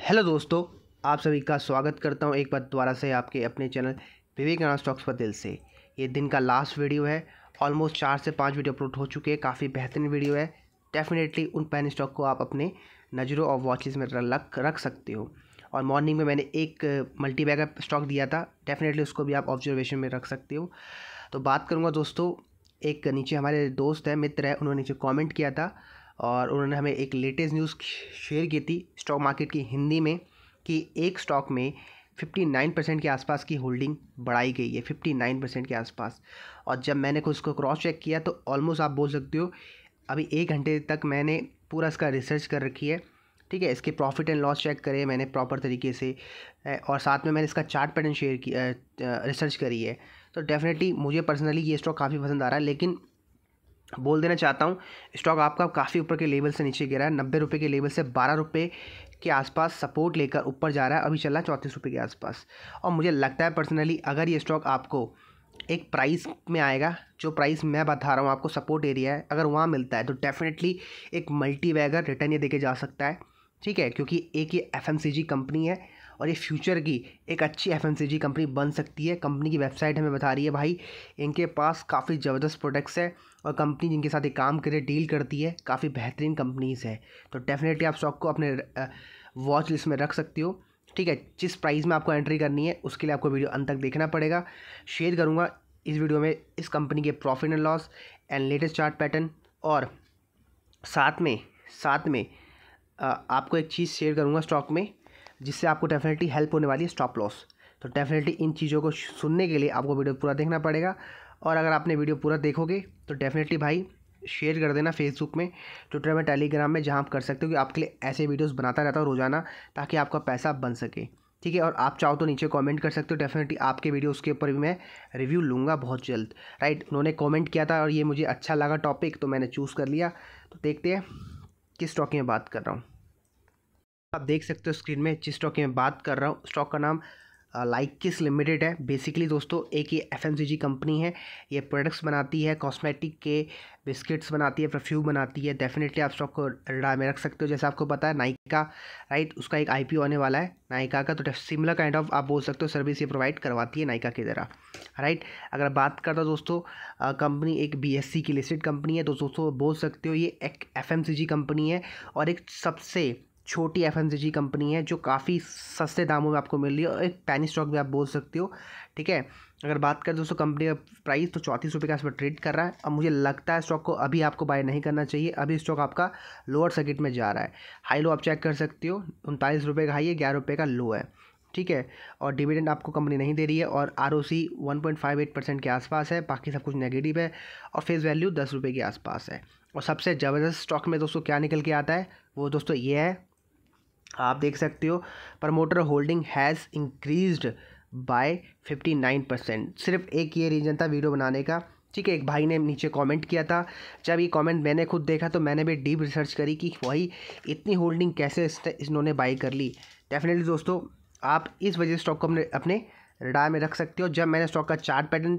Hello दोस्तों, आप सभी का स्वागत करता हूं एक बार दोबारा से आपके अपने चैनल विवेकानंद स्टॉक्स पर दिल से। ये दिन का लास्ट वीडियो है। ऑलमोस्ट 4 से 5 वीडियो अपलोड हो चुके हैं। काफ़ी बेहतरीन वीडियो है। डेफिनेटली उन पेनी स्टॉक को आप अपने नज़रों और वॉचेस में रख सकते हो। और मॉर्निंग में मैंने एक मल्टी बैगर स्टॉक दिया था, डेफिनेटली उसको भी आप ऑब्जर्वेशन में रख सकते हो। तो बात करूँगा दोस्तों, एक नीचे हमारे दोस्त है, मित्र है, उन्होंने नीचे कमेंट किया था और उन्होंने हमें एक लेटेस्ट न्यूज़ शेयर की थी स्टॉक मार्केट की हिंदी में कि एक स्टॉक में 59% के आसपास की होल्डिंग बढ़ाई गई है, 59% के आसपास। और जब मैंने कुछ उसको क्रॉस चेक किया तो ऑलमोस्ट आप बोल सकते हो अभी 1 घंटे तक मैंने पूरा इसका रिसर्च कर रखी है। ठीक है, इसके प्रॉफिट एंड लॉस चेक करे मैंने प्रॉपर तरीके से, और साथ में मैंने इसका चार्ट पैटर्न शेयर किया, रिसर्च करी है। तो डेफिनेटली मुझे पर्सनली ये स्टॉक काफ़ी पसंद आ रहा है। लेकिन बोल देना चाहता हूँ, स्टॉक आपका काफ़ी ऊपर के लेवल से नीचे गिरा है। 90 रुपये के लेवल से 12 रुपये के आसपास सपोर्ट लेकर ऊपर जा रहा है। अभी चल रहा है 34 रुपये के आसपास। और मुझे लगता है पर्सनली अगर ये स्टॉक आपको एक प्राइस में आएगा, जो प्राइस मैं बता रहा हूँ आपको सपोर्ट एरिया है, अगर वहाँ मिलता है तो डेफिनेटली एक मल्टी बैगर रिटर्न ये देके जा सकता है। ठीक है, क्योंकि एक ये FMCG कंपनी है और ये फ्यूचर की एक अच्छी FMCG कंपनी बन सकती है। कंपनी की वेबसाइट हमें बता रही है भाई इनके पास काफ़ी ज़बरदस्त प्रोडक्ट्स है और कंपनी जिनके साथ ये काम करे डील करती है काफ़ी बेहतरीन कंपनीज़ है। तो डेफिनेटली आप स्टॉक को अपने वॉच लिस्ट में रख सकते हो। ठीक है, जिस प्राइस में आपको एंट्री करनी है उसके लिए आपको वीडियो अंत तक देखना पड़ेगा। शेयर करूँगा इस वीडियो में इस कंपनी के profit and loss and latest chart pattern, और साथ में आपको एक चीज़ शेयर करूँगा स्टॉक में जिससे आपको डेफिनेटली हेल्प होने वाली है, स्टॉप लॉस। तो डेफिनेटली इन चीज़ों को सुनने के लिए आपको वीडियो पूरा देखना पड़ेगा। और अगर आपने वीडियो पूरा देखोगे तो डेफिनेटली भाई शेयर कर देना फेसबुक में, ट्विटर में, टेलीग्राम में, जहाँ आप कर सकते हो कि आपके लिए ऐसे वीडियोस बनाता रहता हूँ रोज़ाना ताकि आपका पैसा बन सके। ठीक है, और आप चाहो तो नीचे कमेंट कर सकते हो। डेफिनेटली आपके वीडियोस के ऊपर भी मैं रिव्यू लूँगा बहुत जल्द। राइट, उन्होंने कमेंट किया था और ये मुझे अच्छा लगा टॉपिक तो मैंने चूज़ कर लिया। तो देखते हैं किस स्टॉक की मैं बात कर रहा हूँ। आप देख सकते हो स्क्रीन में जिस स्टॉक की मैं बात कर रहा हूँ, स्टॉक का नाम लाइकिस लिमिटेड है। बेसिकली दोस्तों एक ये FMCG कंपनी है। ये प्रोडक्ट्स बनाती है, कॉस्मेटिक के बिस्किट्स बनाती है, परफ्यूम बनाती है। डेफिनेटली आप स्टॉक को रडार में रख सकते हो। जैसे आपको पता है नायका, राइट, उसका एक IPO आने वाला है नायका का। तो सिमिलर काइंड ऑफ आप बोल सकते हो सर्विस ये प्रोवाइड करवाती है नायका की तरह। राइट, अगर बात करता हूँ दोस्तों, कंपनी एक BSE की लिस्टेड कंपनी है। तो दोस्तों बोल सकते हो ये एक FMCG कंपनी है और एक सबसे छोटी FMCG कंपनी है जो काफ़ी सस्ते दामों में आपको मिल रही है, और एक पैनी स्टॉक भी आप बोल सकते हो। ठीक है, अगर बात करें दोस्तों कंपनी का प्राइस तो 34 रुपये के आसपास ट्रेड कर रहा है। अब मुझे लगता है स्टॉक को अभी आपको बाय नहीं करना चाहिए। अभी स्टॉक आपका लोअर सर्किट में जा रहा है। हाई लो आप चेक कर सकते हो, 39 रुपये का हाई है, 11 रुपये का लो है। ठीक है, और डिविडेंड आपको कंपनी नहीं दे रही है, और ROC 1.58% के आसपास है। बाकी सब कुछ नेगेटिव है, और फेस वैल्यू 10 रुपये के आसपास है। और सबसे ज़बरदस्त स्टॉक में दोस्तों क्या निकल के आता है वो दोस्तों ये है, आप देख सकते हो promoter holding has increased by 59%। सिर्फ एक ये रीज़न था वीडियो बनाने का। ठीक है, एक भाई ने नीचे कमेंट किया था। जब ये कमेंट मैंने खुद देखा तो मैंने भी डीप रिसर्च करी कि वही इतनी होल्डिंग कैसे इन्होंने बाई कर ली। डेफिनेटली दोस्तों आप इस वजह से स्टॉक को अपने रडार में रख सकते हो। जब मैंने स्टॉक का चार्ट पैटर्न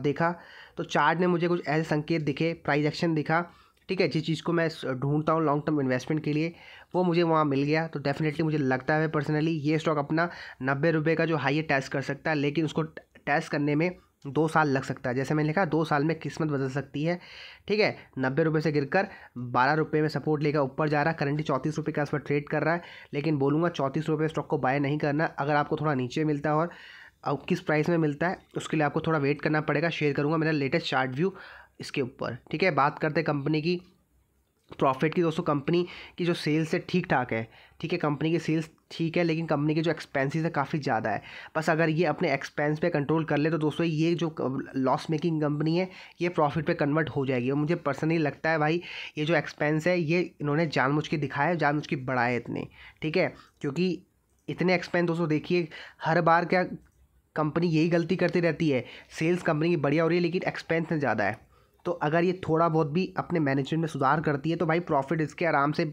देखा तो चार्ट ने मुझे कुछ ऐसे संकेत दिखे, प्राइस एक्शन दिखा। ठीक है, जिस चीज़ को मैं ढूंढता हूँ लॉन्ग टर्म इन्वेस्टमेंट के लिए वो मुझे वहाँ मिल गया। तो डेफिनेटली मुझे लगता है पर्सनली ये स्टॉक अपना 90 रुपये का जो हाई है टेस्ट कर सकता है, लेकिन उसको टेस्ट करने में 2 साल लग सकता है। जैसे मैंने लिखा 2 साल में किस्मत बदल सकती है। ठीक है, 90 रुपये से गिरकर 12 रुपये में सपोर्ट लेकर ऊपर जा रहा है। करंटली 34 रुपये के आसपास ट्रेड कर रहा है, लेकिन बोलूँगा 34 रुपये स्टॉक को बाय नहीं करना। अगर आपको थोड़ा नीचे मिलता है और अब किस प्राइस में मिलता है उसके लिए आपको थोड़ा वेट करना पड़ेगा। शेयर करूँगा मेरा लेटेस्ट चार्ट व्यू इसके ऊपर। ठीक है, बात करते हैं कंपनी की प्रॉफिट की। दोस्तों कंपनी की जो सेल्स है ठीक ठाक है। ठीक है, कंपनी की सेल्स ठीक है, लेकिन कंपनी के जो एक्सपेंसेस है काफ़ी ज़्यादा है। बस अगर ये अपने एक्सपेंस पे कंट्रोल कर ले तो दोस्तों ये जो लॉस मेकिंग कंपनी है ये प्रॉफिट पे कन्वर्ट हो जाएगी। और मुझे पर्सनली लगता है भाई ये जो एक्सपेंस है ये इन्होंने जानबूझ के दिखाया है, जानबूझ के बढ़ाए इतने। ठीक है, क्योंकि इतने एक्सपेंस दोस्तों देखिए हर बार क्या कंपनी यही गलती करती रहती है, सेल्स कंपनी की बढ़िया हो रही है लेकिन एक्सपेंस ज़्यादा है। तो अगर ये थोड़ा बहुत भी अपने मैनेजमेंट में सुधार करती है तो भाई प्रॉफिट इसके आराम से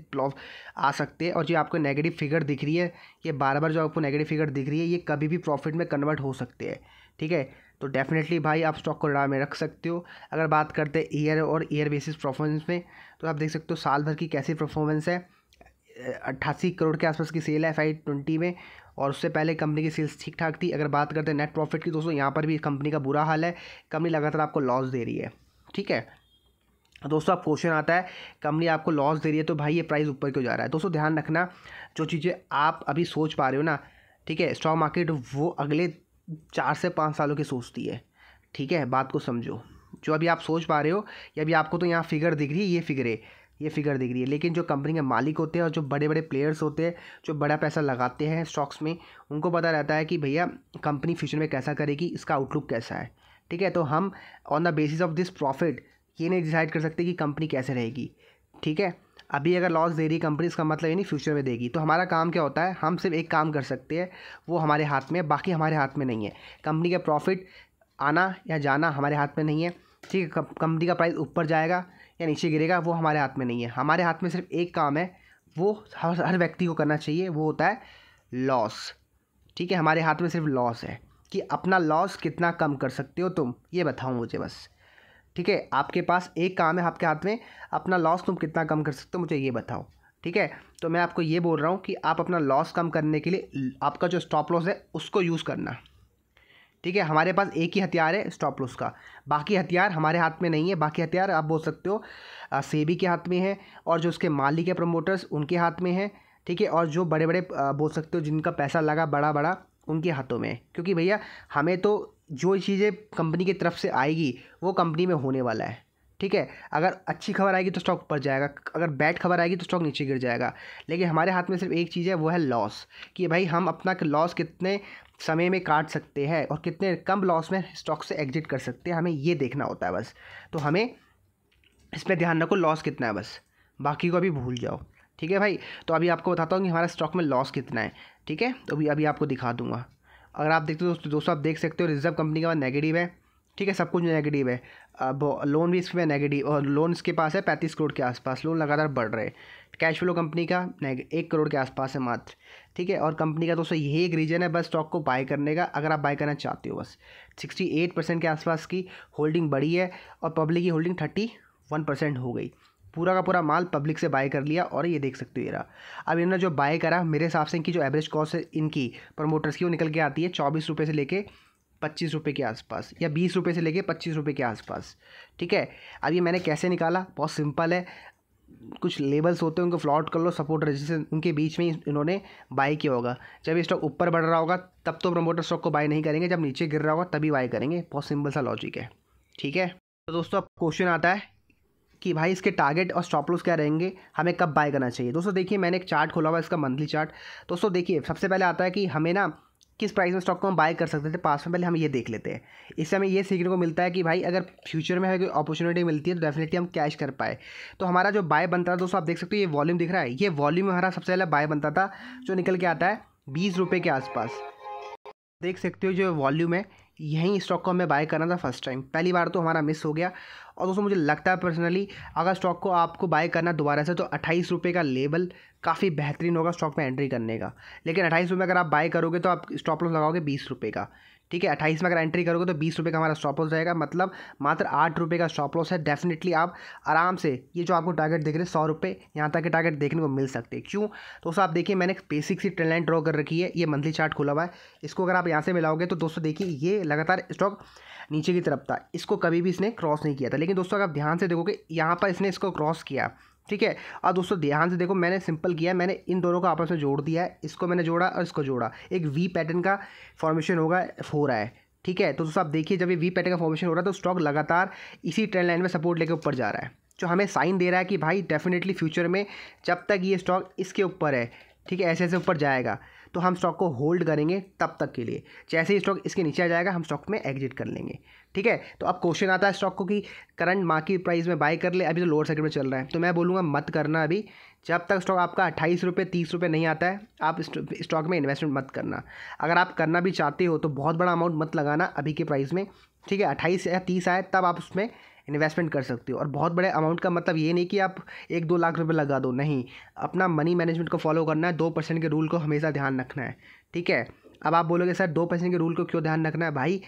आ सकते हैं। और जो आपको नेगेटिव फिगर दिख रही है, ये बार बार जो आपको नेगेटिव फिगर दिख रही है ये कभी भी प्रॉफिट में कन्वर्ट हो सकते हैं। ठीक है, तो डेफिनेटली भाई आप स्टॉक को रडार में रख सकते हो। अगर बात करते हैं ईयर और ईयर बेसिस परफॉर्मेंस में तो आप देख सकते हो साल भर की कैसी परफॉर्मेंस है। 88 करोड़ के आसपास की सेल है FY20 में, और उससे पहले कंपनी की सेल्स ठीक ठाक थी। अगर बात करते हैं नेट प्रॉफिट की दोस्तों, यहाँ पर भी कंपनी का बुरा हाल है, कंपनी लगातार आपको लॉस दे रही है। ठीक है दोस्तों, अब क्वेश्चन आता है कंपनी आपको लॉस दे रही है तो भाई ये प्राइस ऊपर क्यों जा रहा है। दोस्तों ध्यान रखना, जो चीज़ें आप अभी सोच पा रहे हो ना, ठीक है, स्टॉक मार्केट वो अगले 4 से 5 सालों की सोचती है। ठीक है, बात को समझो। जो अभी आप सोच पा रहे हो, या अभी आपको तो यहाँ फिगर दिख रही है, ये फिगर दिख रही है, लेकिन जो कंपनी के मालिक होते हैं और जो बड़े बड़े प्लेयर्स होते हैं, जो बड़ा पैसा लगाते हैं स्टॉक्स में, उनको पता रहता है कि भैया कंपनी फ्यूचर में कैसा करेगी, इसका आउटलुक कैसा है। ठीक है, तो हम on the basis of this profit ये नहीं डिसाइड कर सकते कि कंपनी कैसे रहेगी। ठीक है, अभी अगर लॉस दे रही है कंपनी, इसका मतलब ये नहीं फ्यूचर में देगी। तो हमारा काम क्या होता है, हम सिर्फ एक काम कर सकते हैं, वो हमारे हाथ में, बाकी हमारे हाथ में नहीं है। कंपनी का प्रॉफिट आना या जाना हमारे हाथ में नहीं है। ठीक है, कंपनी का प्राइस ऊपर जाएगा या नीचे गिरेगा वो हमारे हाथ में नहीं है। हमारे हाथ में सिर्फ एक काम है, वो हर व्यक्ति को करना चाहिए, वो होता है लॉस। ठीक है, हमारे हाथ में सिर्फ लॉस है कि अपना लॉस कितना कम कर सकते हो तुम, ये बताओ मुझे बस। ठीक है, आपके पास एक काम है आपके हाथ में, अपना लॉस तुम कितना कम कर सकते हो मुझे ये बताओ। ठीक है, तो मैं आपको ये बोल रहा हूँ कि आप अपना लॉस कम करने के लिए आपका जो स्टॉप लॉस है उसको यूज़ करना। ठीक है, हमारे पास एक ही हथियार है स्टॉप लॉस का, बाकी हथियार हमारे हाथ में नहीं है। बाकी हथियार आप बोल सकते हो सेबी के हाथ में है, और जो उसके मालिक है प्रमोटर्स उनके हाथ में है। ठीक है, और जो बड़े बड़े बोल सकते हो जिनका पैसा लगा बड़ा बड़ा, उनके हाथों में है। क्योंकि भैया हमें तो जो चीज़ें कंपनी की तरफ से आएगी वो कंपनी में होने वाला है। ठीक है, अगर अच्छी खबर आएगी तो स्टॉक ऊपर जाएगा, अगर बैड खबर आएगी तो स्टॉक नीचे गिर जाएगा। लेकिन हमारे हाथ में सिर्फ एक चीज़ है, वो है लॉस, कि भाई हम अपना लॉस कितने समय में काट सकते हैं और कितने कम लॉस में स्टॉक से एग्जिट कर सकते हैं, हमें ये देखना होता है बस। तो हमें इस पर ध्यान रखो लॉस कितना है बस, बाकी को अभी भूल जाओ। ठीक है भाई, तो अभी आपको बताता हूँ कि हमारा स्टॉक में लॉस कितना है। ठीक है, तो अभी आपको दिखा दूंगा। अगर आप देखते हो दोस्तों आप देख सकते हो रिजर्व कंपनी का नेगेटिव है। ठीक है, सब कुछ नेगेटिव है। अब लोन भी इसमें नेगेटिव, और लोन इसके पास है 35 करोड़ के आसपास, लोन लगातार बढ़ रहे हैं। कैश फ्लो कंपनी का 1 करोड़ के आसपास है मात्र। ठीक है, और कंपनी का दोस्तों यही एक रीजन है बस स्टॉक को बाय करने का, अगर आप बाय करना चाहते हो बस। 68% के आसपास की होल्डिंग बढ़ी है, और पब्लिक की होल्डिंग 31% हो गई। पूरा का पूरा माल पब्लिक से बाय कर लिया, और ये देख सकते हो ये रहा। अब इन्होंने जो बाय करा, मेरे हिसाब से इनकी जो एवरेज कॉस्ट है इनकी प्रमोटर्स की, वो निकल के आती है 24 रुपये से लेके 25 रुपये के आसपास, या 20 रुपये से लेके 25 रुपये के आसपास। ठीक है, अब ये मैंने कैसे निकाला, बहुत सिंपल है। कुछ लेवल्स होते हैं उनको प्लॉट कर लो, सपोर्ट रेजिस्टेंस उनके बीच में इन्होंने बाय किया होगा। जब ये स्टॉक ऊपर बढ़ रहा होगा तब तो प्रमोटर स्टॉक को बाय नहीं करेंगे, जब नीचे गिर रहा होगा तभी बाय करेंगे। बहुत सिंपल सा लॉजिक है। ठीक है, तो दोस्तों अब क्वेश्चन आता है कि भाई इसके टारगेट और स्टॉप लॉस क्या रहेंगे, हमें कब बाय करना चाहिए। दोस्तों देखिए, मैंने एक चार्ट खोला हुआ है, इसका मंथली चार्ट। दोस्तों देखिए, सबसे पहले आता है कि हमें ना किस प्राइस में स्टॉक को हम बाय कर सकते थे पास में, पहले हम ये देख लेते हैं। इससे हमें ये सीखने को मिलता है कि भाई अगर फ्यूचर में हमें कोई अपॉर्चुनिटी मिलती है तो डेफिनेटली हम कैश कर पाए। तो हमारा जो बाय बनता था दोस्तों, आप देख सकते हो ये वॉल्यूम दिख रहा है, ये वॉल्यूम हमारा सबसे पहले बाय बनता था, जो निकल के आता है 20 रुपये के आसपास। देख सकते हो जो वॉल्यूम है, यहीं स्टॉक को हमें बाय करना था फर्स्ट टाइम, पहली बार तो हमारा मिस हो गया। और दोस्तों मुझे लगता है पर्सनली, अगर स्टॉक को आपको बाय करना दोबारा से, तो 28 रुपये का लेवल काफ़ी बेहतरीन होगा स्टॉक में एंट्री करने का। लेकिन 28 रुपये अगर आप बाय करोगे तो आप स्टॉप लॉस लगाओगे 20 रुपये का। ठीक है, 28 में अगर एंट्री करोगे तो 20 रुपये का हमारा स्टॉप लॉस रहेगा, मतलब मात्र 8 रुपये का स्टॉप लॉस है। डेफिनेटली आप आराम से ये जो आपको टारगेट दिख रहे हैं 100 रुपये, यहाँ तक के टारगेट देखने को मिल सकते हैं। क्यों दोस्तों, आप देखिए मैंने बेसिक सी ट्रेंड लाइन ड्रॉ कर रखी है, ये मंथली चार्ट खुला हुआ है। इसको अगर आप यहाँ से मिलाओगे तो दोस्तों देखिए ये लगातार स्टॉक नीचे की तरफ था, इसको कभी भी इसने क्रॉस नहीं किया था। लेकिन दोस्तों अगर आप ध्यान से देखोगे यहाँ पर इसने इसको क्रॉस किया। ठीक है, और दोस्तों ध्यान से देखो, मैंने सिंपल किया है, मैंने इन दोनों को आपस में जोड़ दिया है, इसको मैंने जोड़ा और इसको जोड़ा, एक वी पैटर्न का फॉर्मेशन हो रहा है। ठीक है, तो दोस्तों आप देखिए जब ये वी पैटर्न का फॉर्मेशन हो रहा है तो स्टॉक लगातार इसी ट्रेंड लाइन में सपोर्ट लेके ऊपर जा रहा है, जो हमें साइन दे रहा है कि भाई डेफिनेटली फ्यूचर में जब तक ये स्टॉक इसके ऊपर है, ठीक है, ऐसे ऐसे ऊपर जाएगा तो हम स्टॉक को होल्ड करेंगे तब तक के लिए। जैसे ही स्टॉक इसके नीचे आ जाएगा हम स्टॉक में एग्जिट कर लेंगे। ठीक है, तो अब क्वेश्चन आता है स्टॉक को कि करंट मार्केट प्राइस में बाय कर ले, अभी तो लोअर सेगमेंट में चल रहा है, तो मैं बोलूँगा मत करना अभी। जब तक स्टॉक आपका 28 रुपये 30 रुपये नहीं आता है, आप स्टॉक में इन्वेस्टमेंट मत करना। अगर आप करना भी चाहते हो तो बहुत बड़ा अमाउंट मत लगाना अभी के प्राइस में। ठीक है, 28 या 30 आए तब आप उसमें इन्वेस्टमेंट कर सकते हो। और बहुत बड़े अमाउंट का मतलब ये नहीं कि आप 1-2 लाख रुपए लगा दो, नहीं, अपना मनी मैनेजमेंट को फॉलो करना है, 2% के रूल को हमेशा ध्यान रखना है। ठीक है, अब आप बोलोगे सर 2% के रूल को क्यों ध्यान रखना है। भाई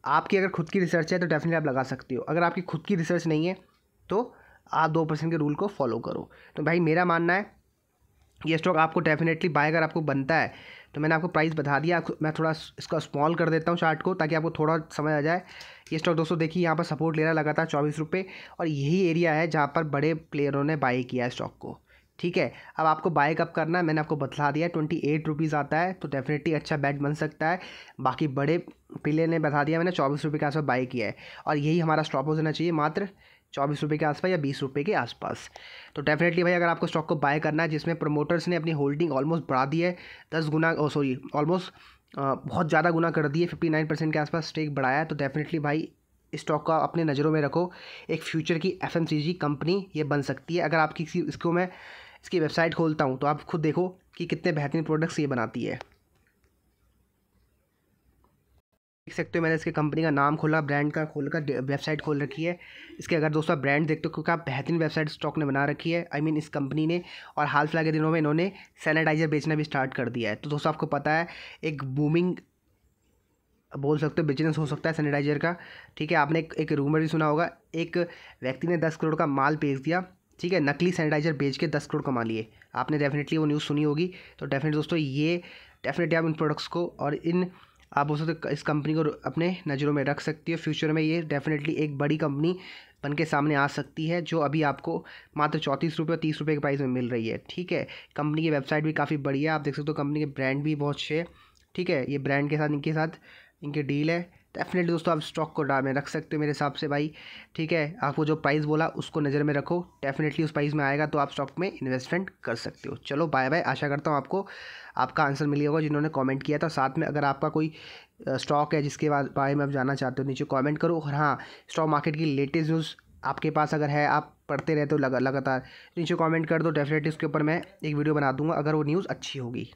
आपकी अगर खुद की रिसर्च है तो डेफिनेटली आप लगा सकते हो, अगर आपकी खुद की रिसर्च नहीं है तो आप 2% के रूल को फॉलो करो। तो भाई मेरा मानना है ये स्टॉक आपको डेफिनेटली बाय अगर आपको बनता है तो मैंने आपको प्राइस बता दिया। मैं थोड़ा इसका स्मॉल कर देता हूँ चार्ट को ताकि आपको थोड़ा समझ आ जाए। ये स्टॉक दोस्तों देखिए यहाँ पर सपोर्ट ले रहा है लगातार 24 रुपये, और यही एरिया है जहाँ पर बड़े प्लेयरों ने बाय किया है स्टॉक को। ठीक है, अब आपको बाय कब करना है मैंने आपको बता दिया। 28 रुपीज़ आता है तो डेफिनेटली अच्छा बैट बन सकता है। बाकी बड़े प्लेयर ने बता दिया मैंने 24 रुपये के आसपास बाय किया है, और यही हमारा स्टॉप लॉस होना चाहिए मात्र 24 रुपये के आसपास या 20 रुपये के आसपास। तो डेफिनेटली भाई अगर आपको स्टॉक को बाय करना है जिसमें प्रमोटर्स ने अपनी होल्डिंग ऑलमोस्ट बढ़ा दी है 10 गुना, ऑलमोस्ट बहुत ज़्यादा गुना कर दी है, 59% के आसपास स्टेक बढ़ाया है, तो डेफिनेटली भाई इस स्टॉक का अपने नज़रों में रखो। एक फ्यूचर की FMCG कंपनी ये बन सकती है। अगर आपकी इसको मैं इसकी वेबसाइट खोलता हूँ तो आप खुद देखो कि कितने बेहतरीन प्रोडक्ट्स ये बनाती है। देख सकते हो मैंने इसके कंपनी का नाम खोला, ब्रांड का खोल कर वेबसाइट खोल रखी है। इसके अगर दोस्तों आप ब्रांड देखते हो क्योंकि आप बेहतरीन वेबसाइट स्टॉक ने बना रखी है, आई मीन इस कंपनी ने। और हाल फिलहाल के दिनों में इन्होंने सैनिटाइज़र बेचना भी स्टार्ट कर दिया है। तो दोस्तों आपको पता है एक बूमिंग बोल सकते हो बिजनेस हो सकता है सैनिटाइज़र का। ठीक है, आपने एक रूमर भी सुना होगा, एक व्यक्ति ने 10 करोड़ का माल बेच दिया, ठीक है, नकली सैनिटाइज़र बेच के 10 करोड़ कमा लिए। आपने डेफिनेटली वो न्यूज़ सुनी होगी। तो डेफिनेटली दोस्तों ये डेफिनेटली आप इन प्रोडक्ट्स को और इन आप बोल सकते हो इस कंपनी को अपने नज़रों में रख सकती हो। फ्यूचर में ये डेफिनेटली एक बड़ी कंपनी बन के सामने आ सकती है, जो अभी आपको मात्र 34 रुपये और 30 रुपये के प्राइस में मिल रही है। ठीक है, कंपनी की वेबसाइट भी काफ़ी बढ़िया, आप देख सकते हो कंपनी के ब्रांड भी बहुत अच्छे हैं। ठीक है, ये ब्रांड के साथ इनके डील है। डेफिनेटली दोस्तों आप स्टॉक को डाल में रख सकते हो मेरे हिसाब से भाई। ठीक है, आपको जो प्राइस बोला उसको नज़र में रखो, डेफिनेटली उस प्राइस में आएगा तो आप स्टॉक में इन्वेस्टमेंट कर सकते हो। चलो बाय बाय, आशा करता हूँ आपको आपका आंसर मिल गया होगा जिन्होंने कमेंट किया था। साथ में अगर आपका कोई स्टॉक है जिसके बारे में आप जानना चाहते हो नीचे कमेंट करो। और हाँ, स्टॉक मार्केट की लेटेस्ट न्यूज़ आपके पास अगर है, आप पढ़ते रहते हो लगातार, नीचे कमेंट कर दो, डेफिनेटली उसके ऊपर मैं एक वीडियो बना दूंगा अगर वो न्यूज़ अच्छी होगी।